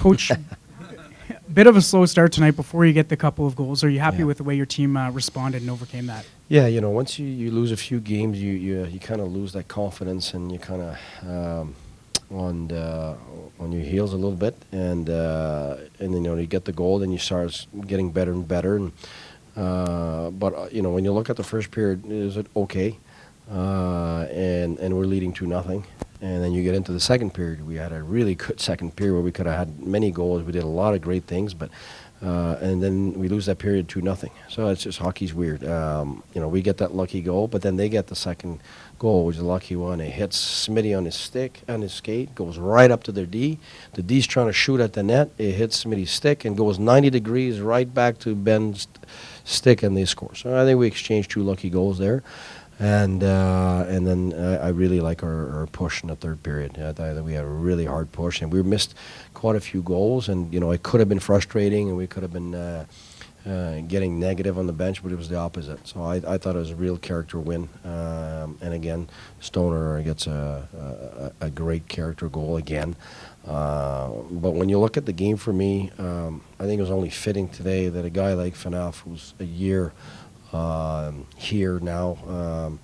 Coach, bit of a slow start tonight before you get the couple of goals. Are you happy with the way your team responded and overcame that? Yeah, once you lose a few games, you kind of lose that confidence, and you kind of on your heels a little bit, and then you get the goal, and you start getting better and better. And but when you look at the first period, is it okay? And we're leading 2-0. And then you get into the second period. We had a really good second period where we could have had many goals. We did a lot of great things, but and then we lose that period 2-0. So it's just hockey's weird. We get that lucky goal, but then they get the second goal, which is a lucky one. It hits Smitty on his skate, goes right up to their D. The D's trying to shoot at the net. It hits Smitty's stick and goes 90 degrees right back to Ben's stick, and they score. So I think we exchanged 2 lucky goals there. And then I really like our push in the third period. I thought that we had a really hard push, and we missed quite a few goals. And it could have been frustrating, and we could have been getting negative on the bench, but it was the opposite. So I thought it was a real character win. And again, Stoner gets a great character goal again. But when you look at the game for me, I think it was only fitting today that a guy like Phaneuf, who's a year here now.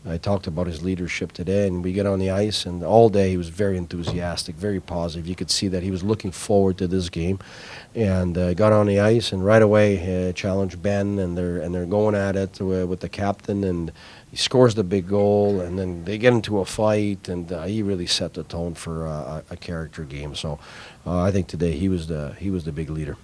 I talked about his leadership today, and we get on the ice, and all day he was very enthusiastic, very positive. You could see that he was looking forward to this game, and got on the ice, and right away challenged Ben, and they're going at it with the captain, and he scores the big goal, and then they get into a fight, and he really set the tone for a character game. So I think today he was the big leader.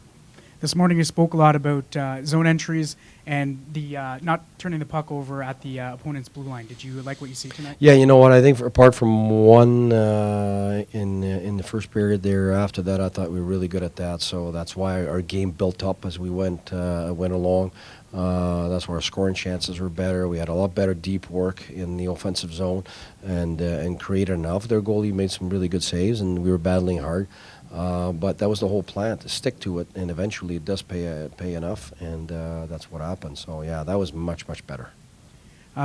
This morning you spoke a lot about zone entries and the not turning the puck over at the opponent's blue line. Did you like what you see tonight? Yeah, you know what? I think apart from one in the first period there, after that I thought we were really good at that. So that's why our game built up as we went along. That's why our scoring chances were better. We had a lot better deep work in the offensive zone and created enough. Their goalie made some really good saves, and we were battling hard. But that was the whole plan, to stick to it, and eventually it does pay enough, and that's what happened. So yeah, that was much better.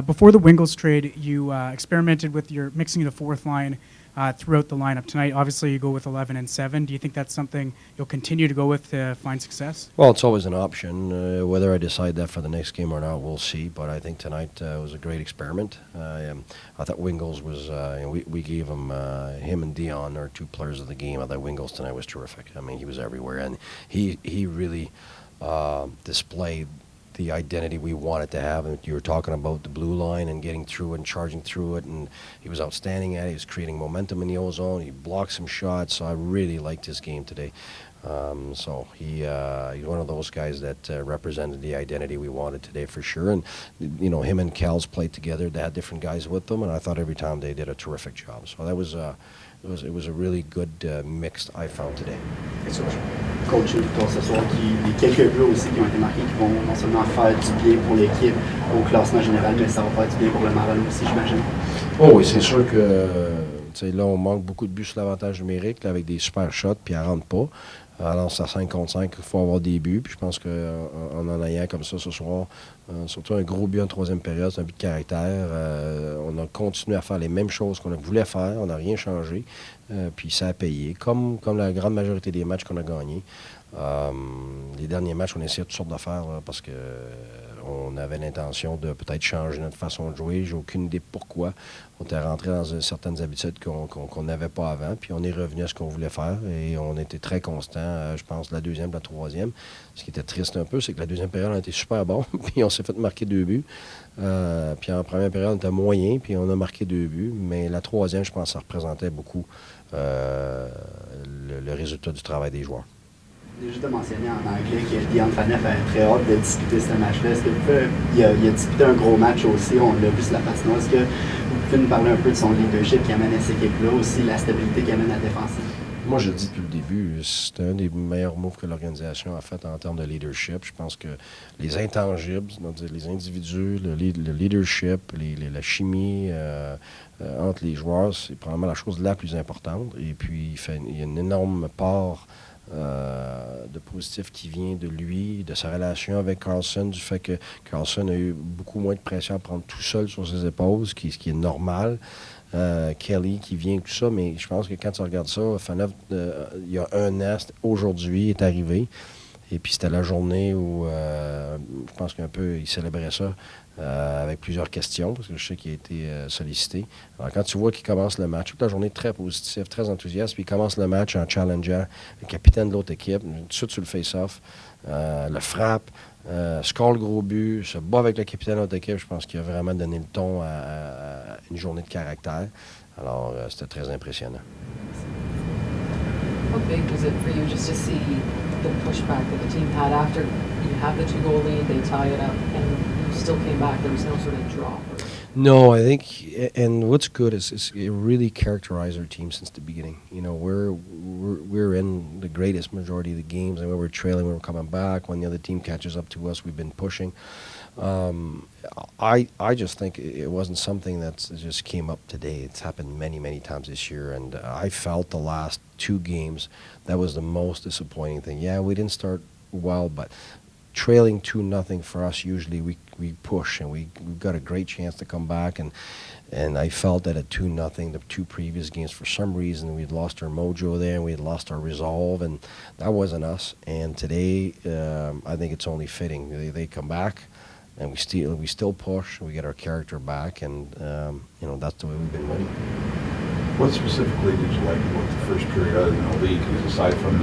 Before the Wingles trade, you experimented with your mixing the fourth line throughout the lineup. Tonight, obviously, you go with 11 and 7. Do you think that's something you'll continue to go with to find success? Well, it's always an option. Whether I decide that for the next game or not, we'll see. But I think tonight was a great experiment. I thought Wingles was, we gave him and Dion, our 2 players of the game. I thought Wingles tonight was terrific. I mean, he was everywhere, and he really displayed the identity we wanted to have. And you were talking about the blue line and getting through and charging through it, and he was outstanding at it. He was creating momentum in the ozone. He blocked some shots, so I really liked his game today. So he's one of those guys that represented the identity we wanted today for sure. And him and Kels played together. They had different guys with them, and I thought every time they did a terrific job. So that was it was a really good mix I found today. Coach, une victoire ce soir, les quelques buts aussi qui ont été marqués, qui vont non seulement faire du bien pour l'équipe au classement général, mais ça va faire du bien pour le moral aussi, j'imagine. Oh oui, c'est sûr que là, on manque beaucoup de buts sur l'avantage numérique, là, avec des super shots, puis elle ne rentre pas. Alors, c'est à 5 contre 5, il faut avoir des buts. Puis je pense qu'en en ayant comme ça ce soir, surtout un gros but en troisième période, c'est un but de caractère. On a continué à faire les mêmes choses qu'on voulait faire. On n'a rien changé. Puis ça a payé, comme la grande majorité des matchs qu'on a gagnés. Les derniers matchs, on essayait toutes sortes d'affaires parce que on avait l'intention de peut-être changer notre façon de jouer. J'ai aucune idée pourquoi. On était rentré dans certaines habitudes qu'on n'avait pas avant, puis on est revenu à ce qu'on voulait faire et on était très constant, je pense, la deuxième, la troisième. Ce qui était triste un peu, c'est que la deuxième période, on était super bon, puis on s'est fait marquer 2 buts. Puis en première période, on était moyen, puis on a marqué 2 buts. Mais la troisième, je pense, ça représentait beaucoup le résultat du travail des joueurs. Juste de mentionner en anglais que Dion Phaneuf avait très hâte de disputer ce match-là. Est-ce que vous pouvez, il a disputé un gros match aussi, on l'a vu sur la patinoire. Est-ce que vous pouvez nous parler un peu de son leadership qui amène à cette équipe-là, aussi la stabilité qui amène à la défensive? Moi, je le dis depuis le début, c'est un des meilleurs moves que l'organisation a fait en termes de leadership. Je pense que les intangibles, c'est-à-dire les individus, le leadership, la chimie entre les joueurs, c'est probablement la chose la plus importante. Et puis, il y a une énorme part de positif qui vient de lui, de sa relation avec Carlson, du fait que Carlson a eu beaucoup moins de pression à prendre tout seul sur ses épaules, ce qui est normal. Kelly qui vient, tout ça, mais je pense que quand tu regardes ça, Faneuf, il y a un an, aujourd'hui, est arrivé. Et puis c'était la journée où je pense qu'un peu il célébrait ça avec plusieurs questions, parce que je sais qu'il a été sollicité. Alors quand tu vois qu'il commence le match, toute la journée très positive, très enthousiaste, puis il commence le match en challengeant le capitaine de l'autre équipe, tout de suite sur le face-off, le frappe, score le gros but, se bat avec le capitaine de l'autre équipe, je pense qu'il a vraiment donné le ton à une journée de caractère. Alors c'était très impressionnant. How big was it for you just to see the pushback that the team had after you have the 2-goal lead, they tie it up, and you still came back? There was no sort of drop. No, I think, and what's good is it really characterized our team since the beginning. You know, we're in the greatest majority of the games, and when we're trailing, we're coming back. When the other team catches up to us, we've been pushing. I just think it wasn't something that just came up today. It's happened many, many times this year, and I felt the last 2 games that was the most disappointing thing. Yeah, we didn't start well, but trailing 2-0 for us, usually we push and we've got a great chance to come back, and I felt that at 2-0 the 2 previous games, for some reason we'd lost our mojo there and we had lost our resolve, and that wasn't us. And today I think it's only fitting they come back and we still push, we get our character back, and you know, that's the way we've been winning. What specifically did you like about the first period other than the lead? Because aside from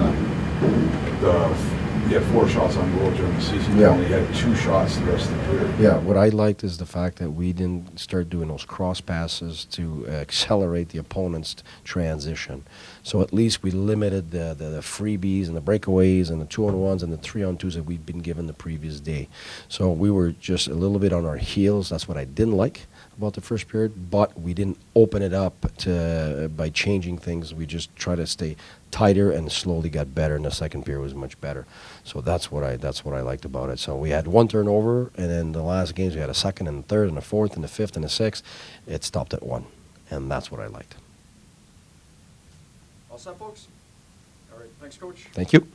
you had 4 shots on goal during the season, you only had 2 shots the rest of the period. Yeah, what I liked is the fact that we didn't start doing those cross passes to accelerate the opponent's transition. So at least we limited the freebies and the breakaways and the 2-on-1s and the 3-on-2s that we'd been given the previous day. So we were just a little bit on our heels. That's what I didn't like about the first period, but we didn't open it up by changing things. We just tried to stay tighter and slowly got better, and the second period was much better. So that's what I liked about it. So we had 1 turnover, and then the last games we had a second and a third and a fourth and a fifth and a sixth. It stopped at 1, and that's what I liked. All set, folks? All right, thanks, Coach. Thank you.